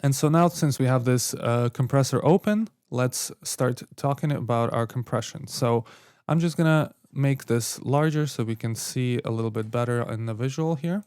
And so now, since we have this compressor open, let's start talking about our compression. So I'm just gonna make this larger so we can see a little bit better in the visual here.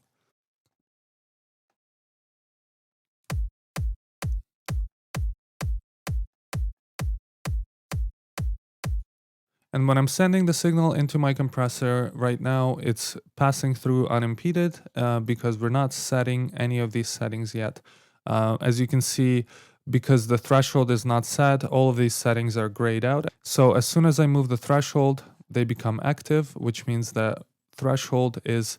And when I'm sending the signal into my compressor right now, it's passing through unimpeded because we're not setting any of these settings yet. As you can see, because the threshold is not set, all of these settings are grayed out. So as soon as I move the threshold, they become active, which means that threshold is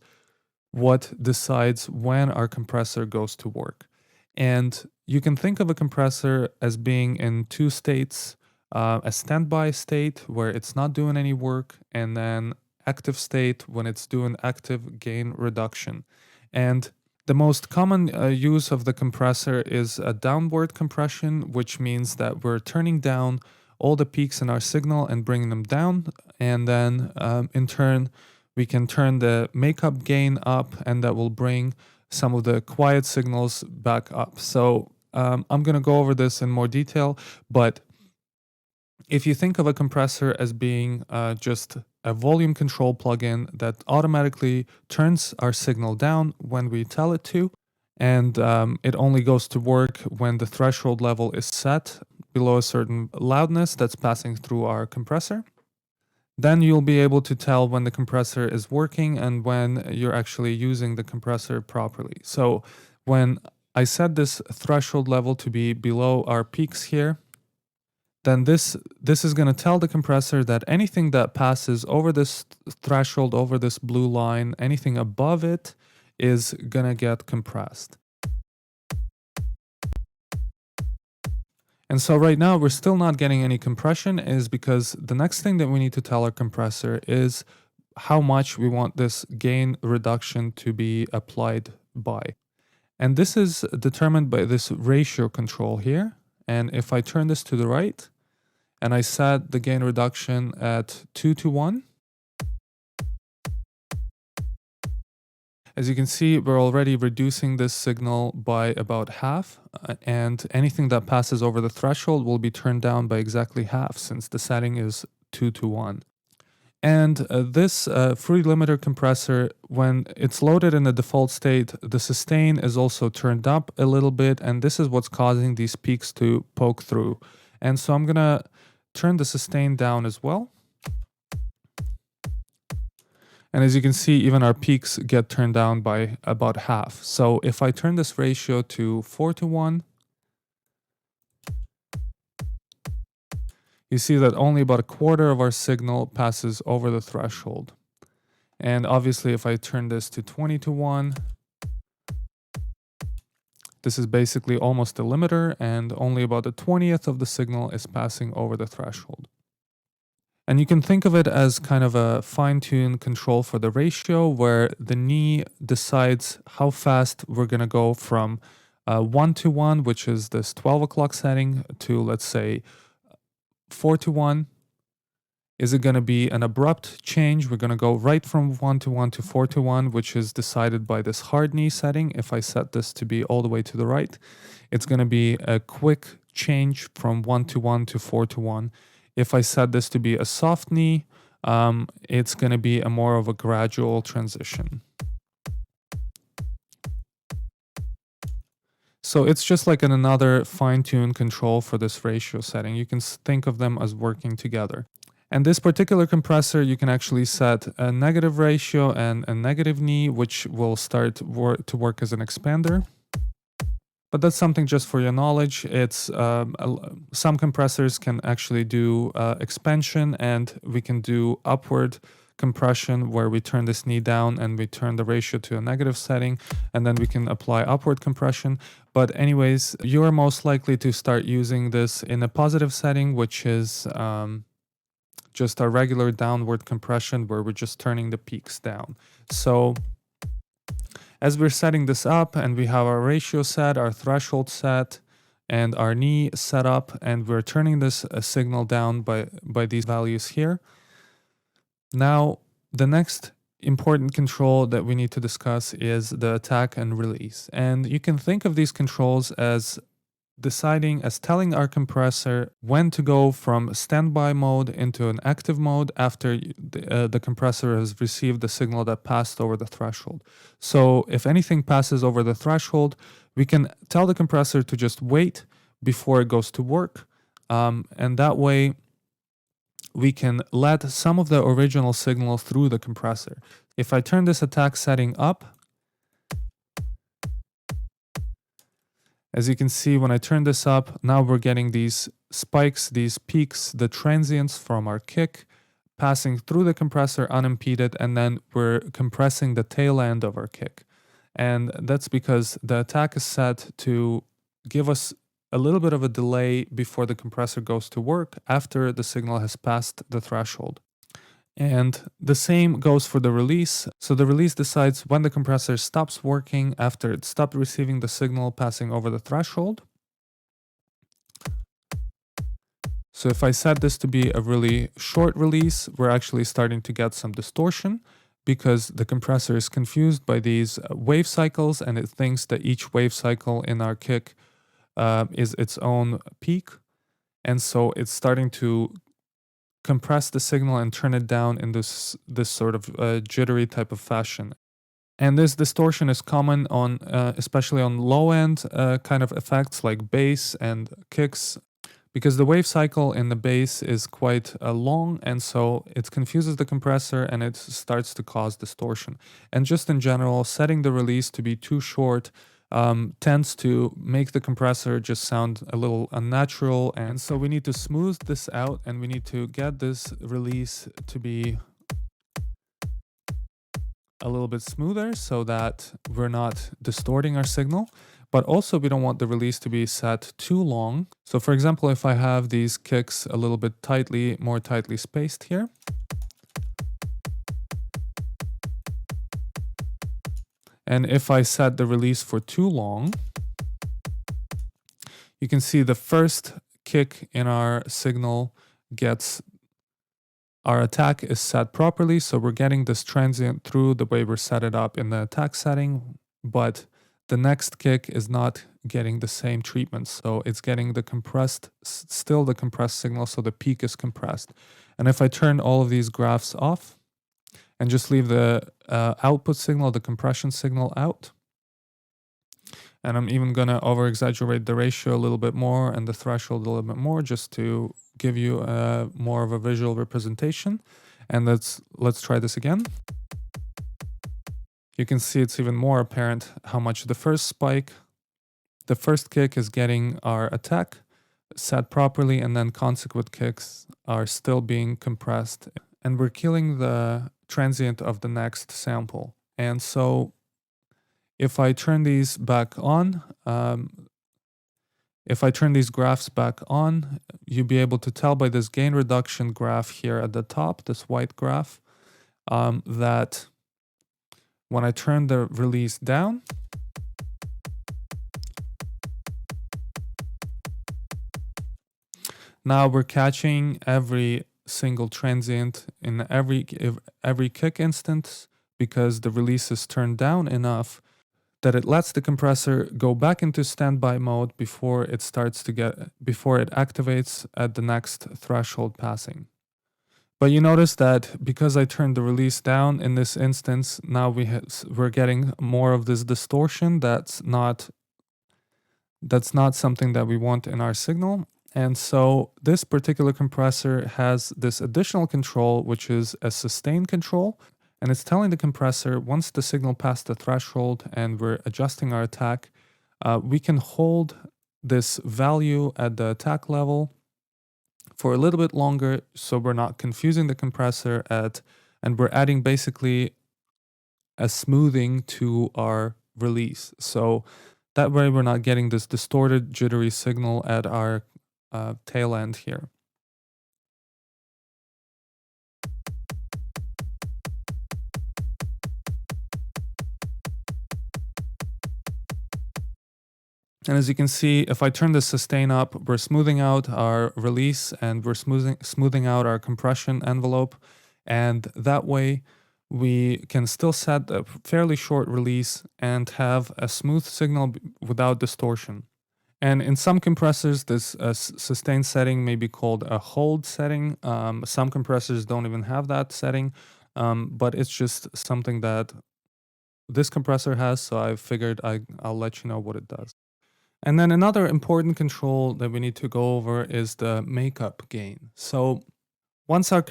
what decides when our compressor goes to work. And you can think of a compressor as being in two states. A standby state where it's not doing any work, and then active state when it's doing active gain reduction. And the most common use of the compressor is a downward compression, which means that we're turning down all the peaks in our signal and bringing them down. And then in turn, we can turn the makeup gain up, and that will bring some of the quiet signals back up. So I'm going to go over this in more detail, but if you think of a compressor as being just a volume control plugin that automatically turns our signal down when we tell it to, and it only goes to work when the threshold level is set below a certain loudness that's passing through our compressor, then you'll be able to tell when the compressor is working and when you're actually using the compressor properly. So when I set this threshold level to be below our peaks here, then this is going to tell the compressor that anything that passes over this threshold, over this blue line, anything above it is going to get compressed. And so right now we're still not getting any compression, is because the next thing that we need to tell our compressor is how much we want this gain reduction to be applied by. And this is determined by this ratio control here. And if I turn this to the right, and I set the gain reduction at 2:1. As you can see, we're already reducing this signal by about half, and anything that passes over the threshold will be turned down by exactly half, since the setting is 2:1. And this free limiter compressor, when it's loaded in the default state, the sustain is also turned up a little bit, and this is what's causing these peaks to poke through. And so I'm gonna turn the sustain down as well. And as you can see, even our peaks get turned down by about half. So if I turn this ratio to 4:1, you see that only about a quarter of our signal passes over the threshold. And obviously, if I turn this to 20:1, this is basically almost a limiter, and only about a 20th of the signal is passing over the threshold. And you can think of it as kind of a fine-tuned control for the ratio, where the knee decides how fast we're going to go from 1:1, which is this 12 o'clock setting, to, let's say, 4:1. Is it going to be an abrupt change? We're going to go right from 1:1 to 4:1, which is decided by this hard knee setting. If I set this to be all the way to the right, it's going to be a quick change from 1:1 to 4:1. If I set this to be a soft knee, it's going to be a more of a gradual transition. So it's just like another fine-tuned control for this ratio setting. You can think of them as working together. And this particular compressor, you can actually set a negative ratio and a negative knee, which will start to work as an expander. But that's something just for your knowledge. It's some compressors can actually do expansion, and we can do upward compression where we turn this knee down and we turn the ratio to a negative setting, and then we can apply upward compression. But anyways, you are most likely to start using this in a positive setting, which is just a regular downward compression where we're just turning the peaks down. So as we're setting this up and we have our ratio set, our threshold set, and our knee set up, and we're turning this signal down by these values here. Now, the next important control that we need to discuss is the attack and release. And you can think of these controls as telling our compressor when to go from standby mode into an active mode after the compressor has received the signal that passed over the threshold. So if anything passes over the threshold, we can tell the compressor to just wait before it goes to work, and that way we can let some of the original signal through the compressor. If I turn this attack setting up, as you can see, when I turn this up, now we're getting these spikes, these peaks, the transients from our kick passing through the compressor unimpeded, and then we're compressing the tail end of our kick. And that's because the attack is set to give us a little bit of a delay before the compressor goes to work after the signal has passed the threshold. And the same goes for the release. So the release decides when the compressor stops working after it stopped receiving the signal passing over the threshold. So if I set this to be a really short release, we're actually starting to get some distortion because the compressor is confused by these wave cycles, and it thinks that each wave cycle in our kick is its own peak. And so it's starting to compress the signal and turn it down in this sort of jittery type of fashion. And this distortion is common on, especially on low end kind of effects like bass and kicks, because the wave cycle in the bass is quite long, and so it confuses the compressor and it starts to cause distortion. And just in general, setting the release to be too short tends to make the compressor just sound a little unnatural, and so we need to smooth this out, and we need to get this release to be a little bit smoother so that we're not distorting our signal. But also we don't want the release to be set too long. So for example, if I have these kicks a little bit more tightly spaced here, and if I set the release for too long, you can see the first kick in our signal our attack is set properly, so we're getting this transient through the way we're set it up in the attack setting, but the next kick is not getting the same treatment. So it's getting still the compressed signal, so the peak is compressed. And if I turn all of these graphs off and just leave the output signal, the compression signal out, and I'm even going to over-exaggerate the ratio a little bit more and the threshold a little bit more just to give you more of a visual representation. And let's try this again. You can see it's even more apparent how much the first kick is getting our attack set properly, and then consequent kicks are still being compressed. And we're killing the transient of the next sample. And so if I turn these back on, if I turn these graphs back on, you'll be able to tell by this gain reduction graph here at the top, this white graph, that when I turn the release down, now we're catching every single transient in every kick instance, because the release is turned down enough that it lets the compressor go back into standby mode before it activates at the next threshold passing. But you notice that because I turned the release down in this instance, now we're getting more of this distortion. That's not something that we want in our signal. And so this particular compressor has this additional control, which is a sustain control. And it's telling the compressor, once the signal passed the threshold and we're adjusting our attack, we can hold this value at the attack level for a little bit longer, so we're not confusing the compressor and we're adding basically a smoothing to our release. So that way we're not getting this distorted, jittery signal at our tail end here. And as you can see, if I turn the sustain up, we're smoothing out our release and we're smoothing out our compression envelope. And that way we can still set a fairly short release and have a smooth signal without distortion. And in some compressors, this sustain setting may be called a hold setting. Some compressors don't even have that setting, but it's just something that this compressor has, so I figured I'll let you know what it does. And then another important control that we need to go over is the makeup gain. So once our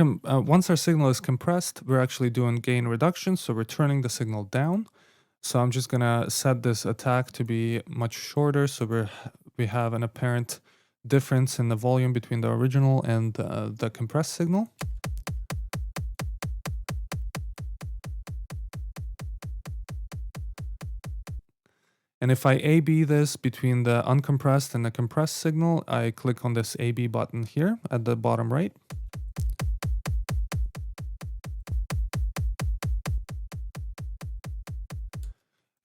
signal is compressed, we're actually doing gain reduction, so we're turning the signal down. So I'm just gonna set this attack to be much shorter, so we have an apparent difference in the volume between the original and the compressed signal. And if I A/B this between the uncompressed and the compressed signal, I click on this A/B button here at the bottom right.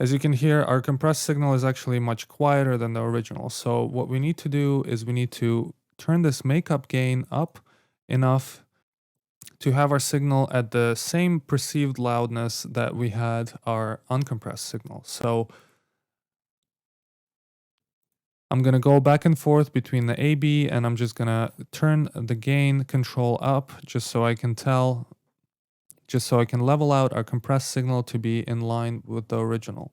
As you can hear, our compressed signal is actually much quieter than the original. So what we need to do is we need to turn this makeup gain up enough to have our signal at the same perceived loudness that we had our uncompressed signal. So I'm going to go back and forth between the A/B, and I'm just going to turn the gain control up just so I can level out our compressed signal to be in line with the original.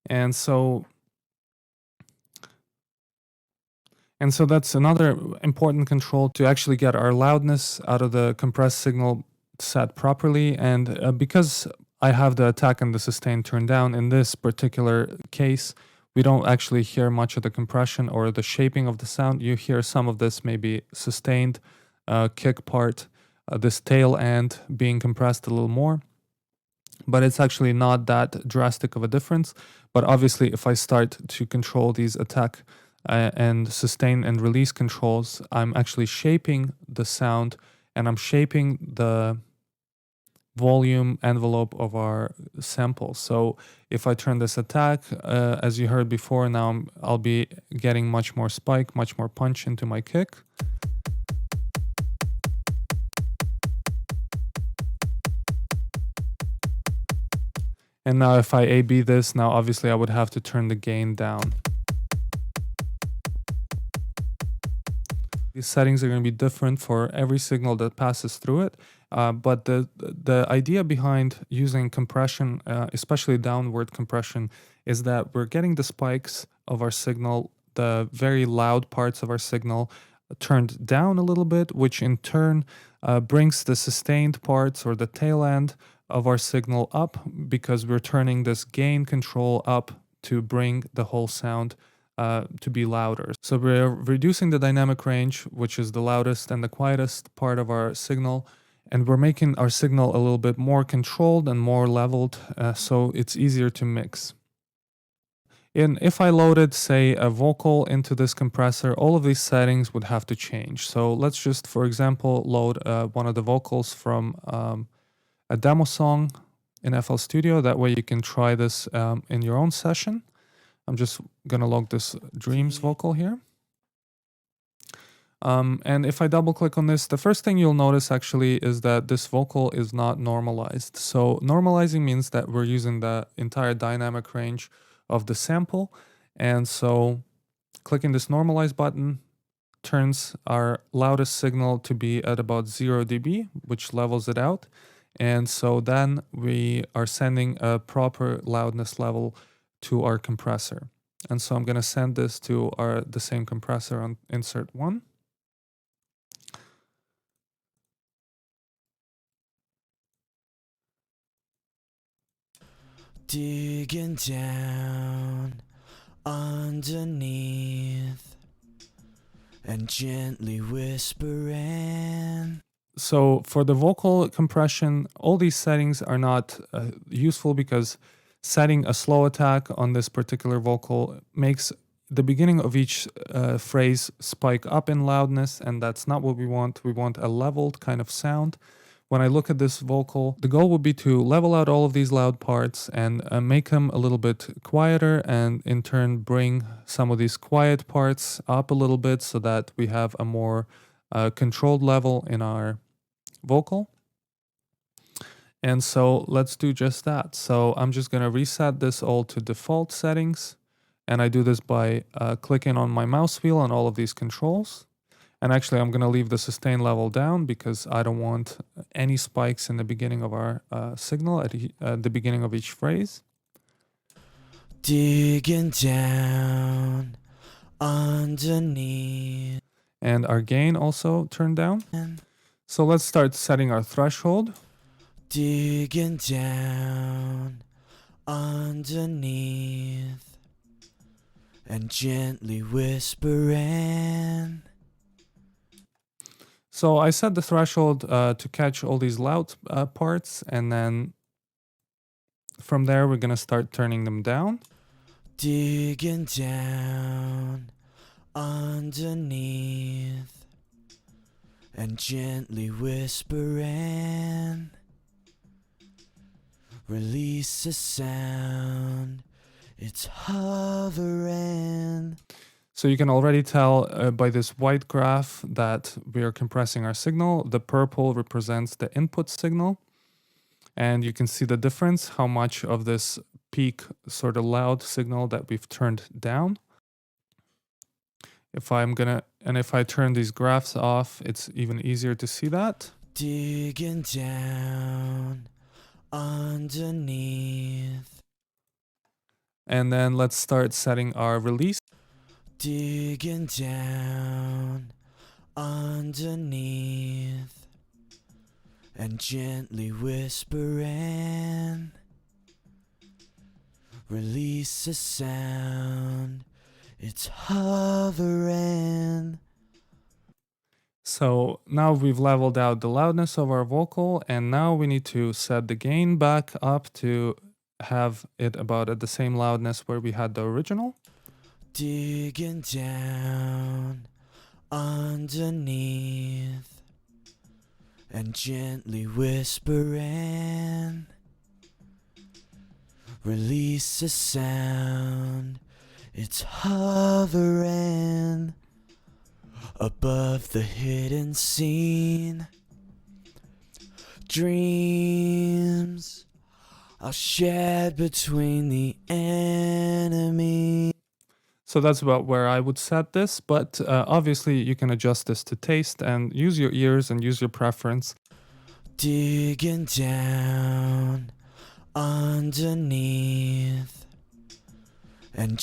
And so that's another important control to actually get our loudness out of the compressed signal set properly. And because I have the attack and the sustain turned down, in this particular case, we don't actually hear much of the compression or the shaping of the sound. You hear some of this maybe sustained kick part, this tail end being compressed a little more. But it's actually not that drastic of a difference. But obviously, if I start to control these attack and sustain and release controls, I'm actually shaping the sound and I'm shaping the volume envelope of our sample. So if I turn this attack, as you heard before, now I'll be getting much more spike, much more punch into my kick. And now if I A/B this, now obviously I would have to turn the gain down. These settings are going to be different for every signal that passes through it. But the idea behind using compression, especially downward compression, is that we're getting the spikes of our signal, the very loud parts of our signal, turned down a little bit, which in turn brings the sustained parts or the tail end of our signal up, because we're turning this gain control up to bring the whole sound to be louder. So we're reducing the dynamic range, which is the loudest and the quietest part of our signal, and we're making our signal a little bit more controlled and more leveled, so it's easier to mix. And if I loaded, say, a vocal into this compressor, all of these settings would have to change. So let's just, for example, load one of the vocals from a demo song in FL Studio. That way you can try this in your own session. I'm just gonna log this Dreams vocal here. And if I double click on this, the first thing you'll notice actually is that this vocal is not normalized. So normalizing means that we're using the entire dynamic range of the sample. And so clicking this normalize button turns our loudest signal to be at about 0 dB, which levels it out. And so then we are sending a proper loudness level to our compressor. And so I'm going to send this to the same compressor on insert 1. Digging down underneath and gently whispering. So for the vocal compression, all these settings are not useful, because setting a slow attack on this particular vocal makes the beginning of each phrase spike up in loudness, and that's not what we want. We want a leveled kind of sound. when I look at this vocal, the goal would be to level out all of these loud parts and make them a little bit quieter, and in turn bring some of these quiet parts up a little bit so that we have a more controlled level in our vocal. And so let's do just that. So I'm just going to reset this all to default settings. And I do this by clicking on my mouse wheel on all of these controls. And actually, I'm going to leave the sustain level down because I don't want any spikes in the beginning of our signal at the beginning of each phrase. Digging down underneath. And our gain also turned down. So let's start setting our threshold. Digging down underneath and gently whispering. So I set the threshold to catch all these loud parts, and then from there we're going to start turning them down. Digging down underneath and gently whispering. Release a sound, it's hovering. So you can already tell by this white graph that we are compressing our signal. The purple represents the input signal. And you can see the difference, how much of this peak sort of loud signal that we've turned down. If I turn these graphs off, it's even easier to see that. Digging down underneath. And then let's start setting our release. Digging down underneath and gently whispering. Release a sound, it's hovering. So now we've leveled out the loudness of our vocal, and now we need to set the gain back up to have it about at the same loudness where we had the original. Digging down underneath and gently whispering. Release a sound, it's hovering above the hidden scene. Dreams are shared between the enemy. So that's about where I would set this, but obviously you can adjust this to taste and use your ears and use your preference. Digging down underneath and